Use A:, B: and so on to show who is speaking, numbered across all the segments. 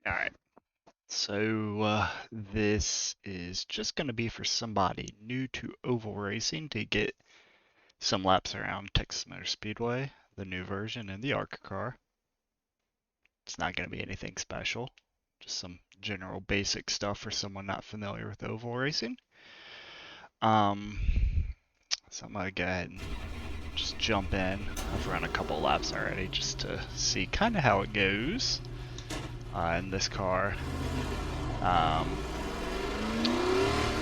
A: Alright, so this is just going to be for somebody new to oval racing to get some laps around Texas Motor Speedway, the new version, and the ARCA car. It's not going to be anything special, just some general basic stuff for someone not familiar with oval racing. Um, so I'm going to go ahead and just jump in. I've run a couple laps already just to see kind of how it goes in this car.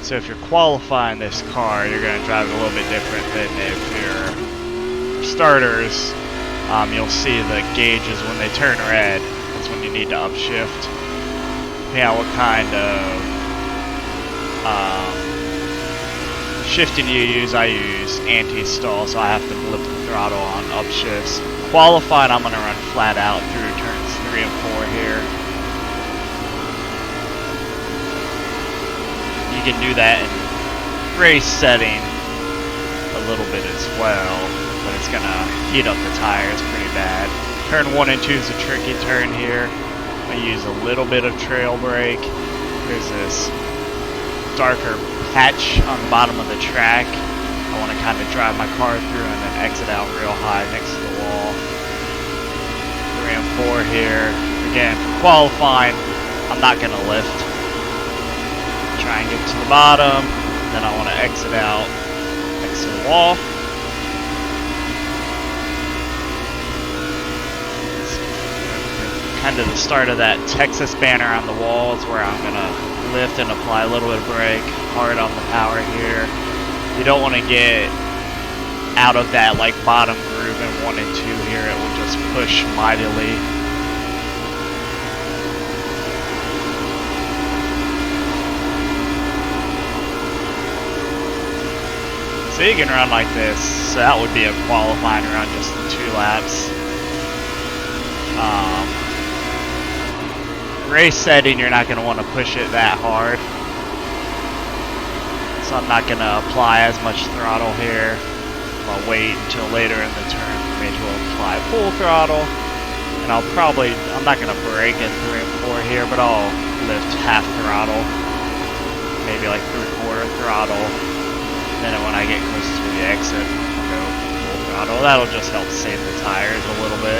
A: So if you're qualifying this car, you're going to drive it a little bit different than if you're starters. You'll see the gauges when they turn red. That's when you need to upshift. Depending on what kind of shifting you use, I use anti-stall, so I have to blip the throttle on upshifts. Qualified, I'm going to run flat out through turns 3 and 4 here. You can do that in race setting a little bit as well, but it's going to heat up the tires pretty bad. Turn 1 and 2 is a tricky turn here. I use a little bit of trail brake. There's this darker patch on the bottom of the track. I want to kind of drive my car through and then exit out real high next to the wall. 3 and 4 here. Again, for qualifying, I'm not going to lift. Try and get to the bottom, then I want to exit out next to the wall. Kind of the start of that Texas banner on the wall is where I'm going to lift and apply a little bit of brake, hard on the power here. You don't want to get out of that like bottom groove in 1 and 2 here, it will just push mightily. So you can run like this. So that would be a qualifying run, just the 2 laps. Race setting, you're not going to want to push it that hard. So I'm not going to apply as much throttle here. I'll wait until later in the turn for me to apply full throttle. And I'm not going to brake in 3 and 4 here, but I'll lift half throttle. Maybe like 3/4 throttle. Then when I get close to the exit, I'll go full throttle. That'll just help save the tires a little bit.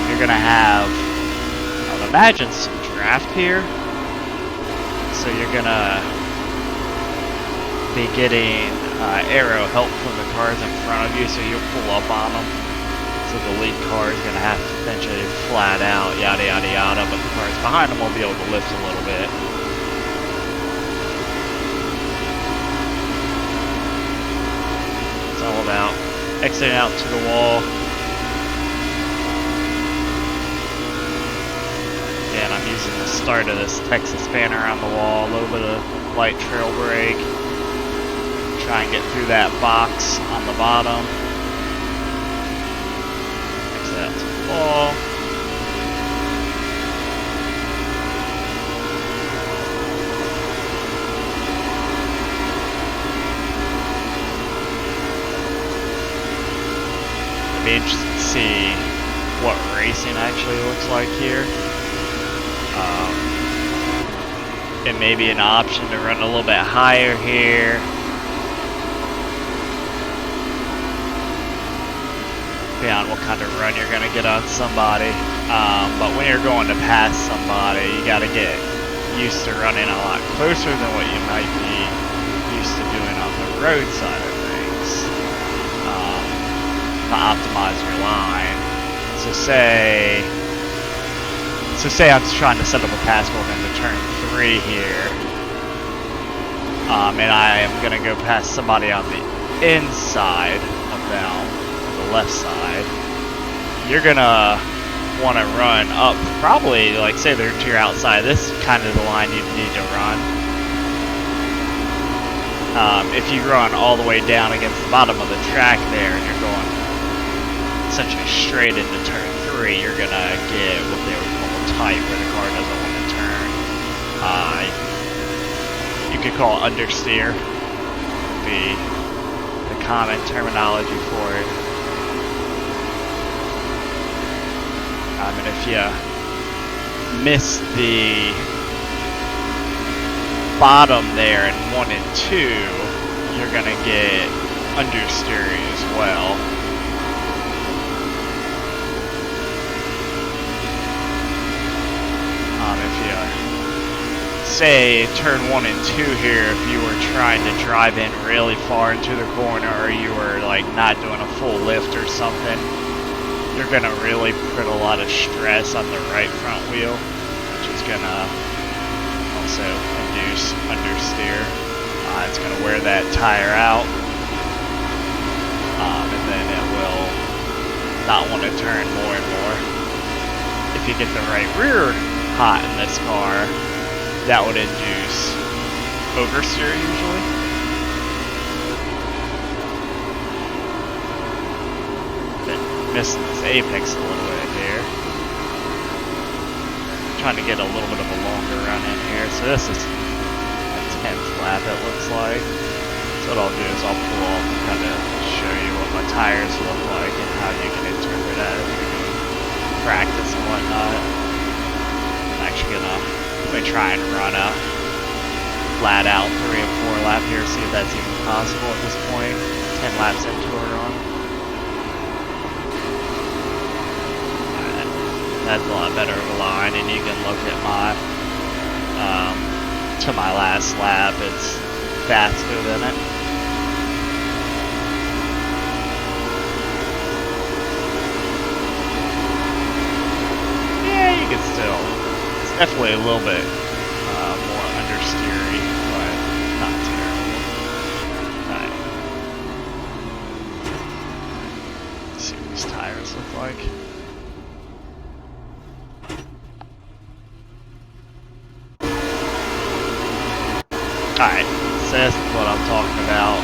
A: You're going to have, I would imagine, some draft here. So you're going to be getting aero help from the cars in front of you, so you'll pull up on them. So the lead car is going to have to eventually flat out, yada yada yada, but the cars behind them will be able to lift a little bit. All about exiting out to the wall. And I'm using the start of this Texas banner on the wall, a little bit of light trail brake. Try and get through that box on the bottom. Exit out to the wall. Be interested to see what racing actually looks like here. It may be an option to run a little bit higher here. Depending on what kind of run you're going to get on somebody. But when you're going to pass somebody, you got to get used to running a lot closer than what you might be used to doing on the roadside of things. To optimize your line. So say I'm trying to set up a pass going into turn 3 here. And I am going to go past somebody on the inside of them, on the left side. You're going to want to run up, probably, like say they're to your outside. This is kind of the line you need to run. If you run all the way down against the bottom of the track there and you're going essentially straight into turn 3, you're gonna get what they would call tight, where the car doesn't want to turn. You could call it understeer, would be the common terminology for it. And if you miss the bottom there in 1 and 2, you're gonna get understeer as well. If you say turn 1 and 2 here, if you were trying to drive in really far into the corner, or you were like not doing a full lift or something, you're gonna really put a lot of stress on the right front wheel, which is gonna also induce understeer. It's going to wear that tire out, and then it will not want to turn more and more. If you get the right rear hot in this car, that would induce oversteer usually. Been missing this apex a little bit here. Trying to get a little bit of a longer run in here. So this is a 10th lap, it looks like. So what I'll do is I'll pull off and kind of show you what my tires look like and how you can interpret that if you're doing practice and whatnot. I'm actually gonna try and run a flat out 3 and 4 lap here, see if that's even possible at this point. 10 laps into a run. That's a lot better of a line, and you can look at my to my last lap, it's faster than it. Yeah, you can still, it's definitely a little bit more understeery, but not terrible. Alright. Let's see what these tires look like. Alright, so this is what I'm talking about.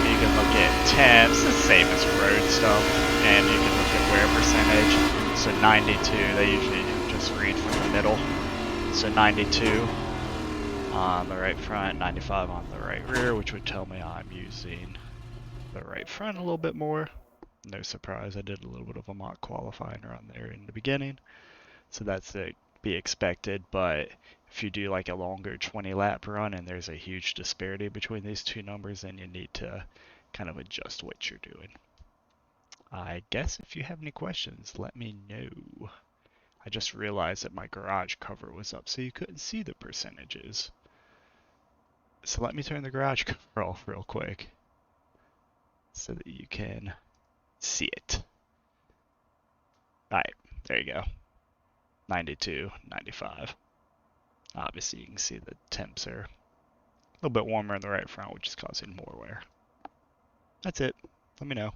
A: You can look at temps, the same as road stuff, and you can look at wear percentage. So 92, they usually just read from the middle. So 92 on the right front, 95 on the right rear, which would tell me I'm using the right front a little bit more. No surprise, I did a little bit of a mock qualifying run there in the beginning. So that's to be expected, but if you do like a longer 20 lap run and there's a huge disparity between these two numbers, then you need to kind of adjust what you're doing. I guess if you have any questions, let me know. I just realized that my garage cover was up so you couldn't see the percentages. So let me turn the garage cover off real quick so that you can see it. Alright, there you go. 92, 95. Obviously you can see the temps are a little bit warmer in the right front, which is causing more wear. That's it. Let me know.